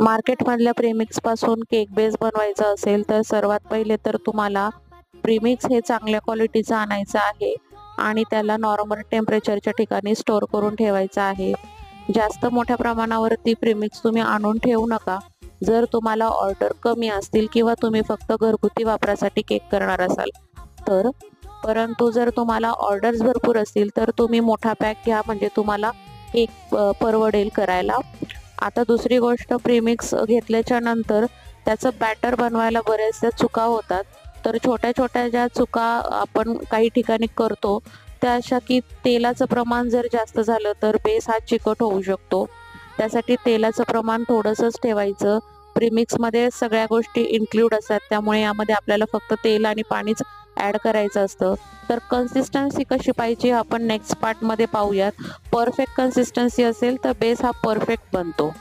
मार्केटमधल्या प्रीमिक्सपासून cake base बनवायचा असेल तर सर्वात पहिले तर तुम्हाला प्रीमिक्स हे चांगल्या क्वालिटीचं आणायचं आहे आणि त्याला नॉर्मल टेम्परेचरच्या ठिकाणी स्टोअर करून ठेवायचं आहे। जास्त मोठ्या प्रमाणावरती प्रीमिक्स तुम्ही आणून ठेवू नका। जर तुम्हाला ऑर्डर कमी असतील किंवा तुम्ही फक्त घरगुती वापरासाठी केक करणार असाल तर, परंतु जर तुम्हाला ऑर्डर्स भरपूर असतील तर तुम्ही मोठा पॅक घ्या, म्हणजे तुम्हाला केक परवडेल करायला। आता दुसरी गोष्ट, प्रीमिक्स घेतल्याच्या नंतर त्याचं बॅटर बनवायला बऱ्याचशा चुका होतात। तर छोट्या छोट्या ज्या चुका आपण काही ठिकाणी करतो त्या अशा की तेलाचं प्रमाण जर जास्त झालं तर बेस हा चिकट होऊ शकतो। त्यासाठी तेलाचं प्रमाण थोडंसंच ठेवायचं। प्रीमिक्समध्ये सगळ्या गोष्टी इन्क्लूड असतात, त्यामुळे यामध्ये आपल्याला फक्त तेल आणि पाणीच ॲड करायचं असतं। तर कन्सिस्टन्सी कशी पाहिजे आपण नेक्स्ट पार्टमध्ये पाहूयात। परफेक्ट कन्सिस्टन्सी असेल तर बेस हा परफेक्ट बनतो।